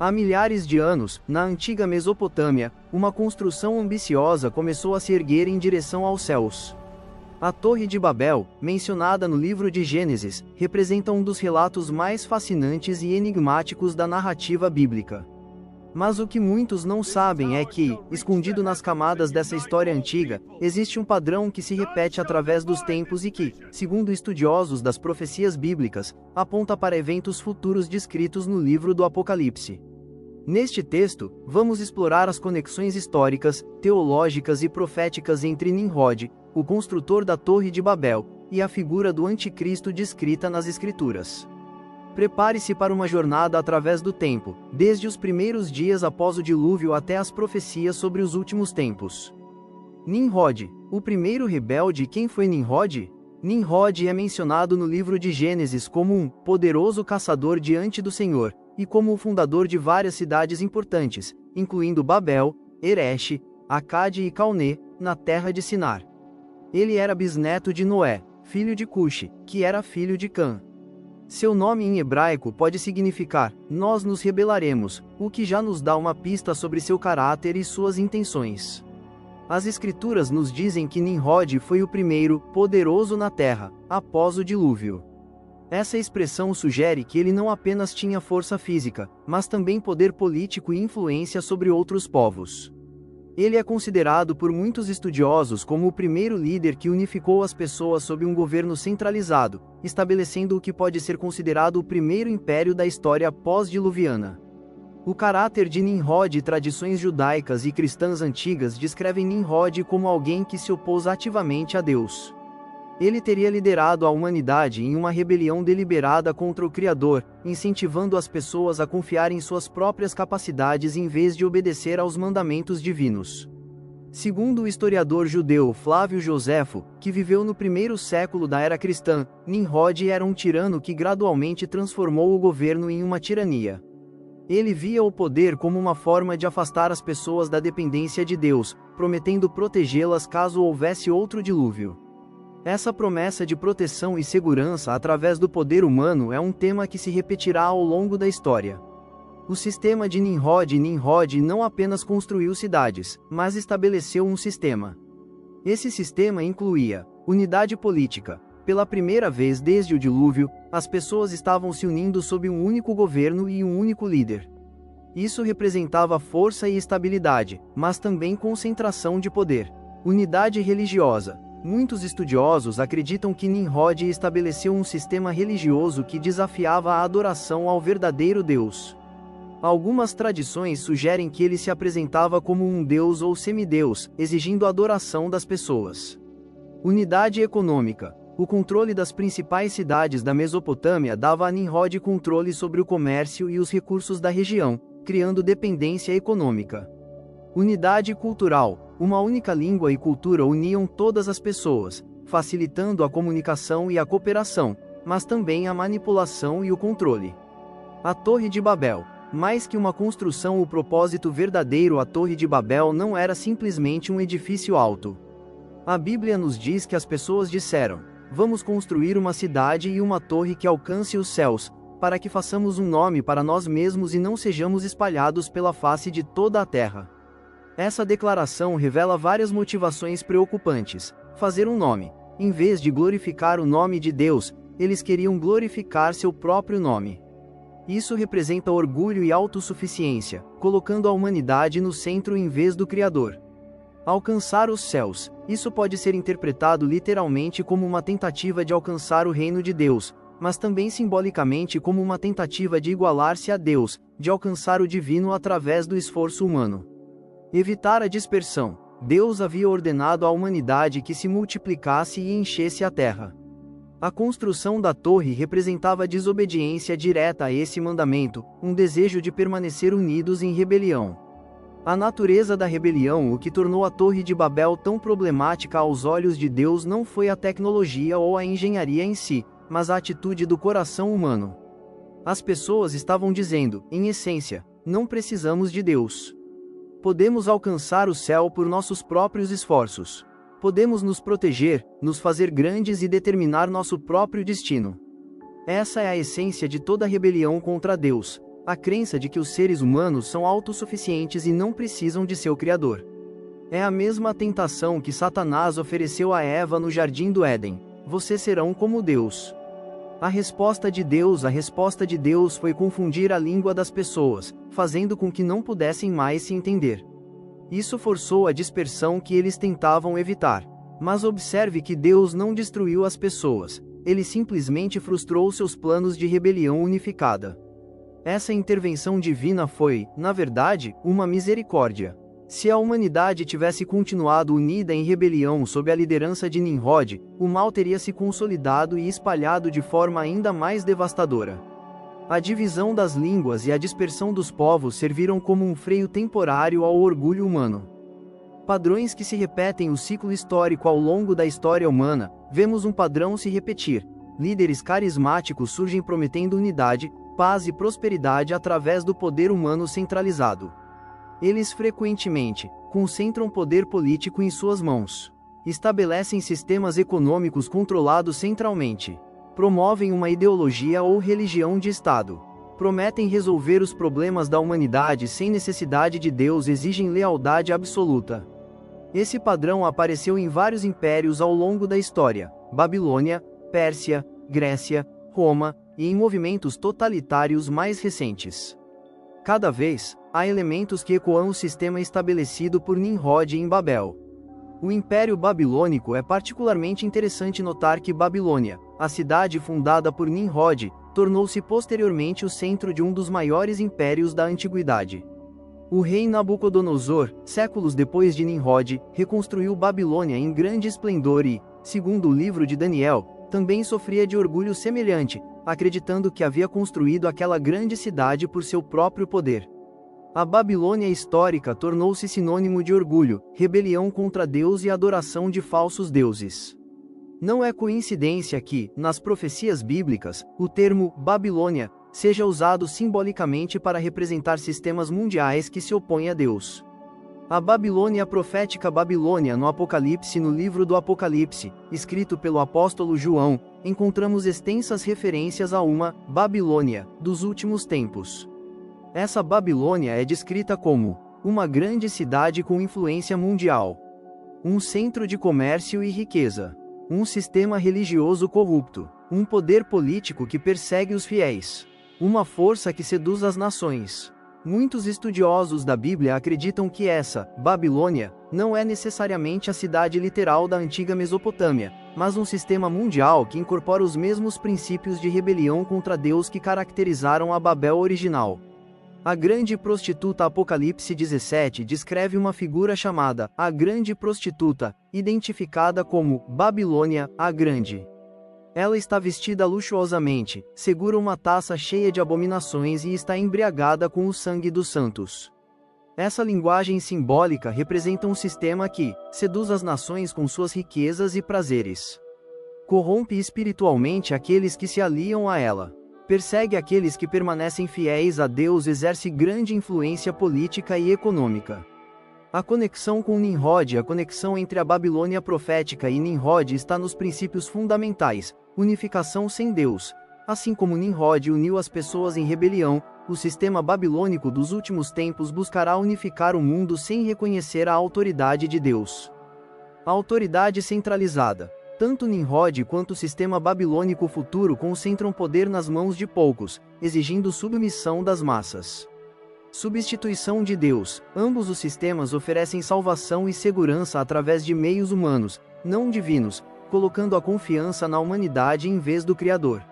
Há milhares de anos, na antiga Mesopotâmia, uma construção ambiciosa começou a se erguer em direção aos céus. A Torre de Babel, mencionada no livro de Gênesis, representa um dos relatos mais fascinantes e enigmáticos da narrativa bíblica. Mas o que muitos não sabem é que, escondido nas camadas dessa história antiga, existe um padrão que se repete através dos tempos e que, segundo estudiosos das profecias bíblicas, aponta para eventos futuros descritos no livro do Apocalipse. Neste texto, vamos explorar as conexões históricas, teológicas e proféticas entre Nimrod, o construtor da Torre de Babel, e a figura do Anticristo descrita nas Escrituras. Prepare-se para uma jornada através do tempo, desde os primeiros dias após o dilúvio até as profecias sobre os últimos tempos. Nimrod, o primeiro rebelde. Quem foi Nimrod? Nimrod é mencionado no livro de Gênesis como um poderoso caçador diante do Senhor, e como o fundador de várias cidades importantes, incluindo Babel, Eresh, Acade e Calné, na terra de Sinar. Ele era bisneto de Noé, filho de Cuxi, que era filho de Cã. Seu nome em hebraico pode significar, nós nos rebelaremos, o que já nos dá uma pista sobre seu caráter e suas intenções. As Escrituras nos dizem que Nimrod foi o primeiro, poderoso na terra, após o dilúvio. Essa expressão sugere que ele não apenas tinha força física, mas também poder político e influência sobre outros povos. Ele é considerado por muitos estudiosos como o primeiro líder que unificou as pessoas sob um governo centralizado, estabelecendo o que pode ser considerado o primeiro império da história pós-diluviana. O caráter de Nimrod e tradições judaicas e cristãs antigas descrevem Nimrod como alguém que se opôs ativamente a Deus. Ele teria liderado a humanidade em uma rebelião deliberada contra o Criador, incentivando as pessoas a confiar em suas próprias capacidades em vez de obedecer aos mandamentos divinos. Segundo o historiador judeu Flávio Joséfo, que viveu no primeiro século da era cristã, Nimrod era um tirano que gradualmente transformou o governo em uma tirania. Ele via o poder como uma forma de afastar as pessoas da dependência de Deus, prometendo protegê-las caso houvesse outro dilúvio. Essa promessa de proteção e segurança através do poder humano é um tema que se repetirá ao longo da história. O sistema de Nimrod não apenas construiu cidades, mas estabeleceu um sistema. Esse sistema incluía unidade política. Pela primeira vez desde o dilúvio, as pessoas estavam se unindo sob um único governo e um único líder. Isso representava força e estabilidade, mas também concentração de poder. Unidade religiosa. Muitos estudiosos acreditam que Nimrod estabeleceu um sistema religioso que desafiava a adoração ao verdadeiro Deus. Algumas tradições sugerem que ele se apresentava como um deus ou semideus, exigindo a adoração das pessoas. Unidade econômica. O controle das principais cidades da Mesopotâmia dava a Nimrod controle sobre o comércio e os recursos da região, criando dependência econômica. Unidade cultural. Uma única língua e cultura uniam todas as pessoas, facilitando a comunicação e a cooperação, mas também a manipulação e o controle. A Torre de Babel. Mais que uma construção, o propósito verdadeiro da Torre de Babel não era simplesmente um edifício alto. A Bíblia nos diz que as pessoas disseram: vamos construir uma cidade e uma torre que alcance os céus, para que façamos um nome para nós mesmos e não sejamos espalhados pela face de toda a terra. Essa declaração revela várias motivações preocupantes. Fazer um nome. Em vez de glorificar o nome de Deus, eles queriam glorificar seu próprio nome. Isso representa orgulho e autossuficiência, colocando a humanidade no centro em vez do Criador. Alcançar os céus. Isso pode ser interpretado literalmente como uma tentativa de alcançar o reino de Deus, mas também simbolicamente como uma tentativa de igualar-se a Deus, de alcançar o divino através do esforço humano. Evitar a dispersão. Deus havia ordenado à humanidade que se multiplicasse e enchesse a terra. A construção da torre representava desobediência direta a esse mandamento, um desejo de permanecer unidos em rebelião. A natureza da rebelião, o que tornou a Torre de Babel tão problemática aos olhos de Deus, não foi a tecnologia ou a engenharia em si, mas a atitude do coração humano. As pessoas estavam dizendo, em essência, não precisamos de Deus. Podemos alcançar o céu por nossos próprios esforços. Podemos nos proteger, nos fazer grandes e determinar nosso próprio destino. Essa é a essência de toda rebelião contra Deus. A crença de que os seres humanos são autossuficientes e não precisam de seu Criador. É a mesma tentação que Satanás ofereceu a Eva no Jardim do Éden: vocês serão como Deus. A resposta de Deus foi confundir a língua das pessoas, fazendo com que não pudessem mais se entender. Isso forçou a dispersão que eles tentavam evitar. Mas observe que Deus não destruiu as pessoas, ele simplesmente frustrou seus planos de rebelião unificada. Essa intervenção divina foi, na verdade, uma misericórdia. Se a humanidade tivesse continuado unida em rebelião sob a liderança de Nimrod, o mal teria se consolidado e espalhado de forma ainda mais devastadora. A divisão das línguas e a dispersão dos povos serviram como um freio temporário ao orgulho humano. Padrões que se repetem o ciclo histórico ao longo da história humana. Vemos um padrão se repetir. Líderes carismáticos surgem prometendo unidade, paz e prosperidade através do poder humano centralizado. Eles frequentemente concentram poder político em suas mãos. Estabelecem sistemas econômicos controlados centralmente. Promovem uma ideologia ou religião de Estado. Prometem resolver os problemas da humanidade sem necessidade de Deus, exigem lealdade absoluta. Esse padrão apareceu em vários impérios ao longo da história: Babilônia, Pérsia, Grécia, Roma, e em movimentos totalitários mais recentes. Cada vez, há elementos que ecoam o sistema estabelecido por Nimrod em Babel. O Império Babilônico é particularmente interessante notar que Babilônia, a cidade fundada por Nimrod, tornou-se posteriormente o centro de um dos maiores impérios da antiguidade. O rei Nabucodonosor, séculos depois de Nimrod, reconstruiu Babilônia em grande esplendor e, segundo o livro de Daniel, também sofria de orgulho semelhante, acreditando que havia construído aquela grande cidade por seu próprio poder. A Babilônia histórica tornou-se sinônimo de orgulho, rebelião contra Deus e adoração de falsos deuses. Não é coincidência que, nas profecias bíblicas, o termo Babilônia seja usado simbolicamente para representar sistemas mundiais que se opõem a Deus. A Babilônia profética Babilônia no Apocalipse. No livro do Apocalipse, escrito pelo apóstolo João, encontramos extensas referências a uma Babilônia dos últimos tempos. Essa Babilônia é descrita como uma grande cidade com influência mundial, um centro de comércio e riqueza, um sistema religioso corrupto, um poder político que persegue os fiéis, uma força que seduz as nações. Muitos estudiosos da Bíblia acreditam que essa Babilônia não é necessariamente a cidade literal da antiga Mesopotâmia, mas um sistema mundial que incorpora os mesmos princípios de rebelião contra Deus que caracterizaram a Babel original. A grande prostituta. Apocalipse 17 descreve uma figura chamada a grande prostituta, identificada como Babilônia, a Grande. Ela está vestida luxuosamente, segura uma taça cheia de abominações e está embriagada com o sangue dos santos. Essa linguagem simbólica representa um sistema que seduz as nações com suas riquezas e prazeres. Corrompe espiritualmente aqueles que se aliam a ela. Persegue aqueles que permanecem fiéis a Deus, exerce grande influência política e econômica. A conexão com Nimrod. A conexão entre a Babilônia profética e Nimrod está nos princípios fundamentais: unificação sem Deus. Assim como Nimrod uniu as pessoas em rebelião, o sistema babilônico dos últimos tempos buscará unificar o mundo sem reconhecer a autoridade de Deus. A autoridade centralizada. Tanto Nimrod quanto o sistema babilônico futuro concentram poder nas mãos de poucos, exigindo submissão das massas. Substituição de Deus. Ambos os sistemas oferecem salvação e segurança através de meios humanos, não divinos, colocando a confiança na humanidade em vez do Criador.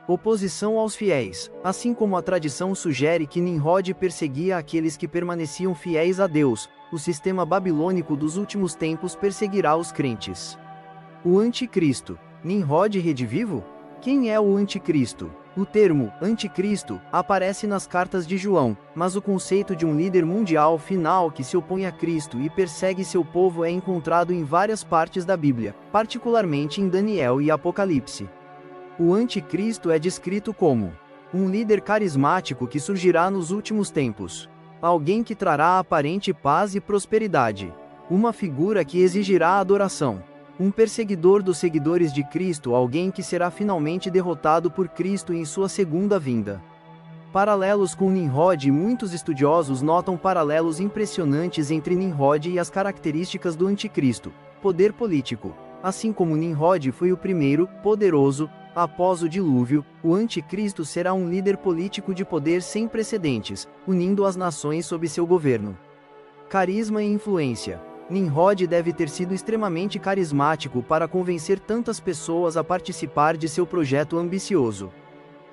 Oposição aos fiéis. Assim como a tradição sugere que Nimrod perseguia aqueles que permaneciam fiéis a Deus, o sistema babilônico dos últimos tempos perseguirá os crentes. O Anticristo. Nimrod redivivo? Quem é o Anticristo? O termo Anticristo aparece nas cartas de João, mas o conceito de um líder mundial final que se opõe a Cristo e persegue seu povo é encontrado em várias partes da Bíblia, particularmente em Daniel e Apocalipse. O Anticristo é descrito como um líder carismático que surgirá nos últimos tempos, alguém que trará aparente paz e prosperidade, uma figura que exigirá adoração. Um perseguidor dos seguidores de Cristo, alguém que será finalmente derrotado por Cristo em sua segunda vinda. Paralelos com Nimrod. Muitos estudiosos notam paralelos impressionantes entre Nimrod e as características do anticristo, poder político. Assim como Nimrod foi o primeiro, poderoso, após o dilúvio, o anticristo será um líder político de poder sem precedentes, unindo as nações sob seu governo. Carisma e influência. Nimrod deve ter sido extremamente carismático para convencer tantas pessoas a participar de seu projeto ambicioso.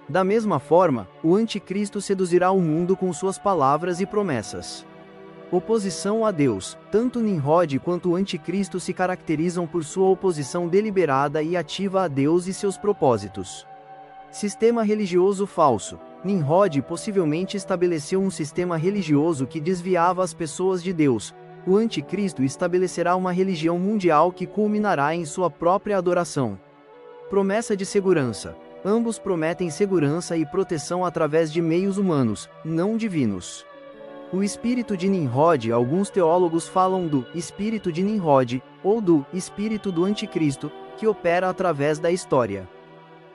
Da mesma forma, o anticristo seduzirá o mundo com suas palavras e promessas. Oposição a Deus. Tanto Nimrod quanto o anticristo se caracterizam por sua oposição deliberada e ativa a Deus e seus propósitos. Sistema religioso falso. Nimrod possivelmente estabeleceu um sistema religioso que desviava as pessoas de Deus. O anticristo estabelecerá uma religião mundial que culminará em sua própria adoração. Promessa de segurança. Ambos prometem segurança e proteção através de meios humanos, não divinos. O espírito de Nimrod. Alguns teólogos falam do espírito de Nimrod, ou do espírito do anticristo, que opera através da história.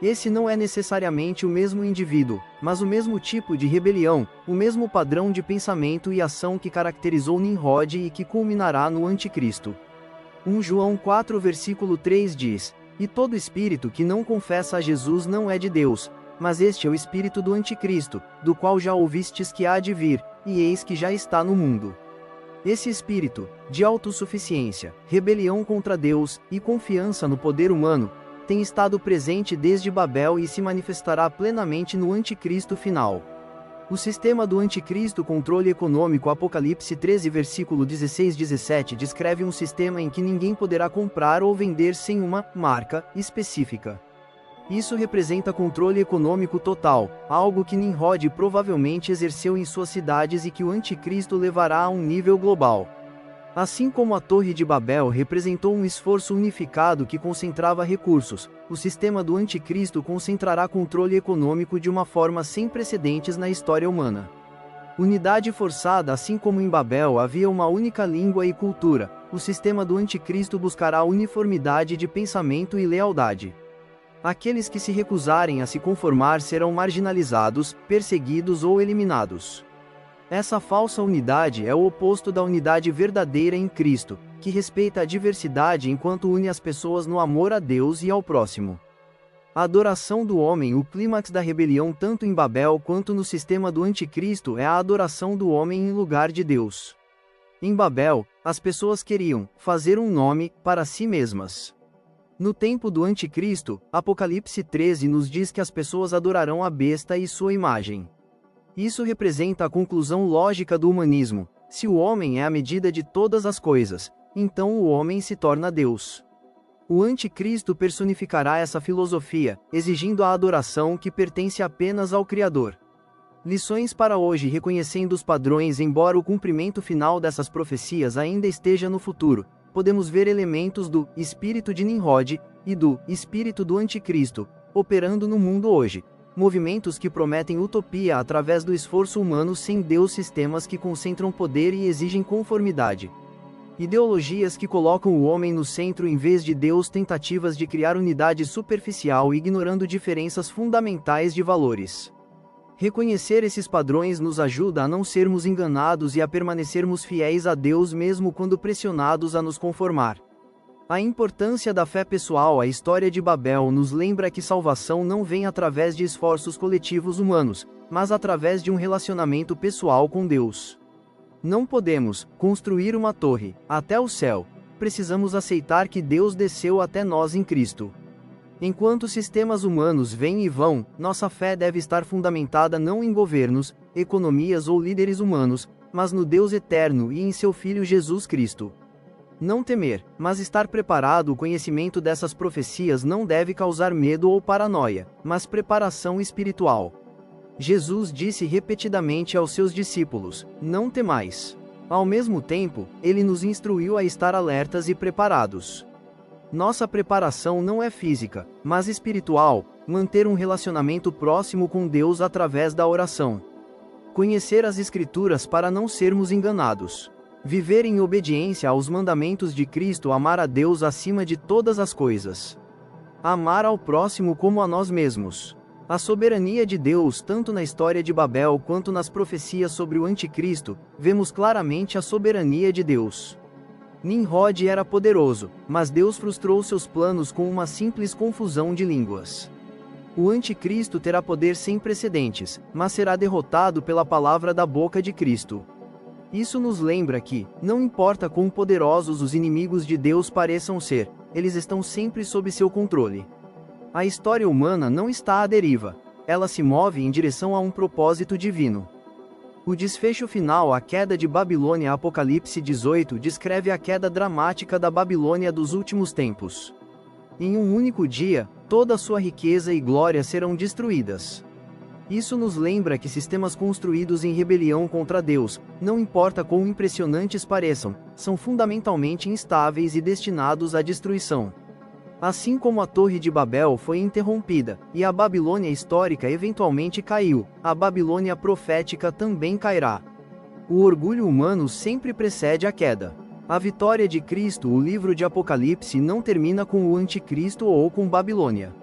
Esse não é necessariamente o mesmo indivíduo, mas o mesmo tipo de rebelião, o mesmo padrão de pensamento e ação que caracterizou Nimrod e que culminará no anticristo. 1 João 4 versículo 3 diz: "E todo espírito que não confessa a Jesus não é de Deus, mas este é o espírito do anticristo, do qual já ouvistes que há de vir, e eis que já está no mundo." Esse espírito, de autossuficiência, rebelião contra Deus, e confiança no poder humano, tem estado presente desde Babel e se manifestará plenamente no anticristo final. O sistema do anticristo. Controle econômico. Apocalipse 13 versículo 16-17 descreve um sistema em que ninguém poderá comprar ou vender sem uma marca específica. Isso representa controle econômico total, algo que Nimrod provavelmente exerceu em suas cidades e que o anticristo levará a um nível global. Assim como a Torre de Babel representou um esforço unificado que concentrava recursos, o sistema do anticristo concentrará controle econômico de uma forma sem precedentes na história humana. Unidade forçada. Assim como em Babel havia uma única língua e cultura, o sistema do anticristo buscará uniformidade de pensamento e lealdade. Aqueles que se recusarem a se conformar serão marginalizados, perseguidos ou eliminados. Essa falsa unidade é o oposto da unidade verdadeira em Cristo, que respeita a diversidade enquanto une as pessoas no amor a Deus e ao próximo. A adoração do homem. O clímax da rebelião tanto em Babel quanto no sistema do anticristo é a adoração do homem em lugar de Deus. Em Babel, as pessoas queriam fazer um nome para si mesmas. No tempo do anticristo, Apocalipse 13 nos diz que as pessoas adorarão a besta e sua imagem. Isso representa a conclusão lógica do humanismo: se o homem é a medida de todas as coisas, então o homem se torna Deus. O anticristo personificará essa filosofia, exigindo a adoração que pertence apenas ao Criador. Lições para hoje. Reconhecendo os padrões. Embora o cumprimento final dessas profecias ainda esteja no futuro, podemos ver elementos do espírito de Nimrod e do espírito do anticristo operando no mundo hoje. Movimentos que prometem utopia através do esforço humano sem Deus, sistemas que concentram poder e exigem conformidade. Ideologias que colocam o homem no centro em vez de Deus, tentativas de criar unidade superficial ignorando diferenças fundamentais de valores. Reconhecer esses padrões nos ajuda a não sermos enganados e a permanecermos fiéis a Deus mesmo quando pressionados a nos conformar. A importância da fé pessoal. A história de Babel nos lembra que salvação não vem através de esforços coletivos humanos, mas através de um relacionamento pessoal com Deus. Não podemos construir uma torre até o céu. Precisamos aceitar que Deus desceu até nós em Cristo. Enquanto sistemas humanos vêm e vão, nossa fé deve estar fundamentada não em governos, economias ou líderes humanos, mas no Deus eterno e em seu Filho Jesus Cristo. Não temer, mas estar preparado. O conhecimento dessas profecias não deve causar medo ou paranoia, mas preparação espiritual. Jesus disse repetidamente aos seus discípulos: "Não temais." Ao mesmo tempo, ele nos instruiu a estar alertas e preparados. Nossa preparação não é física, mas espiritual. Manter um relacionamento próximo com Deus através da oração. Conhecer as Escrituras para não sermos enganados. Viver em obediência aos mandamentos de Cristo. Amar a Deus acima de todas as coisas. Amar ao próximo como a nós mesmos. A soberania de Deus, tanto na história de Babel quanto nas profecias sobre o Anticristo, vemos claramente a soberania de Deus. Nimrod era poderoso, mas Deus frustrou seus planos com uma simples confusão de línguas. O Anticristo terá poder sem precedentes, mas será derrotado pela palavra da boca de Cristo. Isso nos lembra que, não importa quão poderosos os inimigos de Deus pareçam ser, eles estão sempre sob seu controle. A história humana não está à deriva, ela se move em direção a um propósito divino. O desfecho final, a queda de Babilônia. Apocalipse 18 descreve a queda dramática da Babilônia dos últimos tempos. Em um único dia, toda sua riqueza e glória serão destruídas. Isso nos lembra que sistemas construídos em rebelião contra Deus, não importa quão impressionantes pareçam, são fundamentalmente instáveis e destinados à destruição. Assim como a Torre de Babel foi interrompida, e a Babilônia histórica eventualmente caiu, a Babilônia profética também cairá. O orgulho humano sempre precede a queda. A vitória de Cristo. O livro de Apocalipse não termina com o Anticristo ou com Babilônia.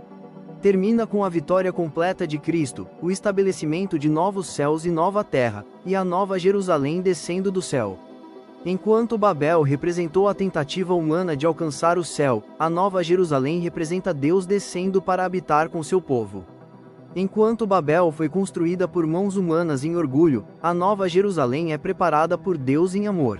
Termina com a vitória completa de Cristo, o estabelecimento de novos céus e nova terra, e a nova Jerusalém descendo do céu. Enquanto Babel representou a tentativa humana de alcançar o céu, a Nova Jerusalém representa Deus descendo para habitar com seu povo. Enquanto Babel foi construída por mãos humanas em orgulho, a Nova Jerusalém é preparada por Deus em amor.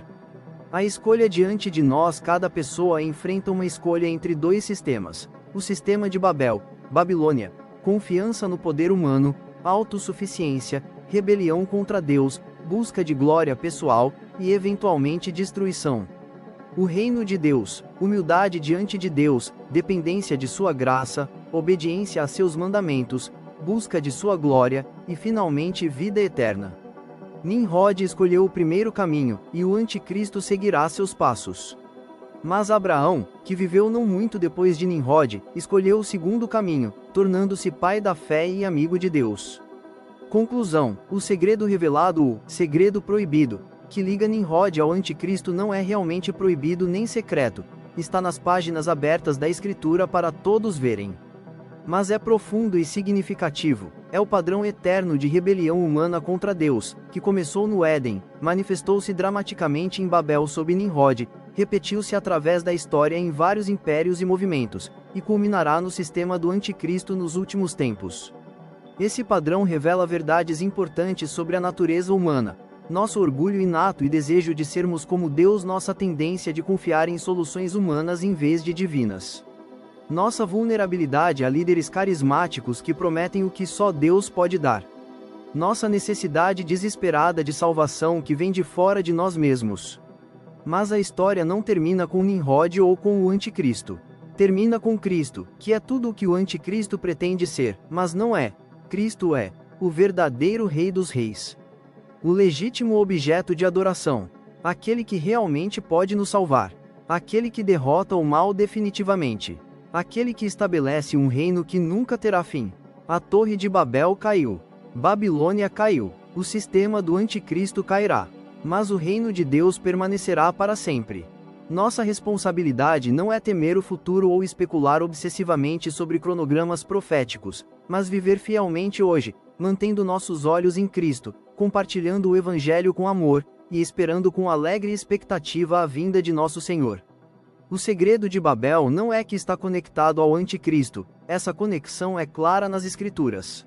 A escolha diante de nós. Cada pessoa enfrenta uma escolha entre dois sistemas: o sistema de Babel, Babilônia, confiança no poder humano, autossuficiência, rebelião contra Deus, busca de glória pessoal, e eventualmente destruição. O reino de Deus, humildade diante de Deus, dependência de sua graça, obediência a seus mandamentos, busca de sua glória, e finalmente vida eterna. Nimrod escolheu o primeiro caminho, e o Anticristo seguirá seus passos. Mas Abraão, que viveu não muito depois de Nimrod, escolheu o segundo caminho, tornando-se pai da fé e amigo de Deus. Conclusão: o segredo revelado, o segredo proibido, que liga Nimrod ao Anticristo não é realmente proibido nem secreto, está nas páginas abertas da Escritura para todos verem. Mas é profundo e significativo, é o padrão eterno de rebelião humana contra Deus, que começou no Éden, manifestou-se dramaticamente em Babel sob Nimrod, repetiu-se através da história em vários impérios e movimentos, e culminará no sistema do Anticristo nos últimos tempos. Esse padrão revela verdades importantes sobre a natureza humana, nosso orgulho inato e desejo de sermos como Deus, nossa tendência de confiar em soluções humanas em vez de divinas. Nossa vulnerabilidade a líderes carismáticos que prometem o que só Deus pode dar. Nossa necessidade desesperada de salvação que vem de fora de nós mesmos. Mas a história não termina com Nimrod ou com o Anticristo. Termina com Cristo, que é tudo o que o Anticristo pretende ser, mas não é. Cristo é o verdadeiro Rei dos Reis. O legítimo objeto de adoração. Aquele que realmente pode nos salvar. Aquele que derrota o mal definitivamente. Aquele que estabelece um reino que nunca terá fim. A Torre de Babel caiu. Babilônia caiu. O sistema do Anticristo cairá. Mas o reino de Deus permanecerá para sempre. Nossa responsabilidade não é temer o futuro ou especular obsessivamente sobre cronogramas proféticos, mas viver fielmente hoje, mantendo nossos olhos em Cristo, compartilhando o Evangelho com amor, e esperando com alegre expectativa a vinda de nosso Senhor. O segredo de Babel não é que está conectado ao Anticristo, essa conexão é clara nas Escrituras.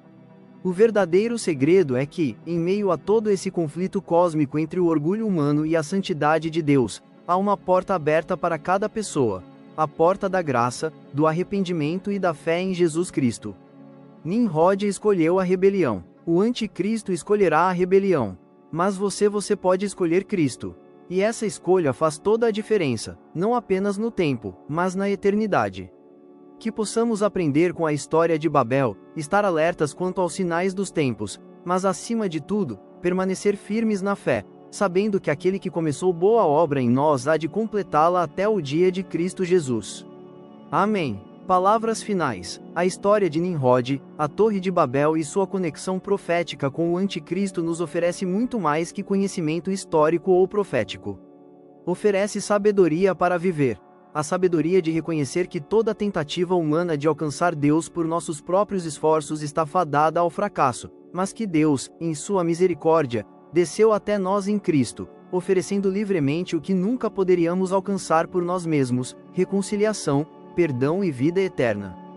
O verdadeiro segredo é que, em meio a todo esse conflito cósmico entre o orgulho humano e a santidade de Deus, há uma porta aberta para cada pessoa, a porta da graça, do arrependimento e da fé em Jesus Cristo. Nimrod escolheu a rebelião, o Anticristo escolherá a rebelião, mas você pode escolher Cristo. E essa escolha faz toda a diferença, não apenas no tempo, mas na eternidade. Que possamos aprender com a história de Babel, estar alertas quanto aos sinais dos tempos, mas acima de tudo, permanecer firmes na fé, sabendo que aquele que começou boa obra em nós há de completá-la até o dia de Cristo Jesus. Amém. Palavras finais. A história de Nimrod, a Torre de Babel e sua conexão profética com o Anticristo nos oferece muito mais que conhecimento histórico ou profético. Oferece sabedoria para viver. A sabedoria de reconhecer que toda tentativa humana de alcançar Deus por nossos próprios esforços está fadada ao fracasso, mas que Deus, em sua misericórdia, desceu até nós em Cristo, oferecendo livremente o que nunca poderíamos alcançar por nós mesmos: reconciliação, perdão e vida eterna.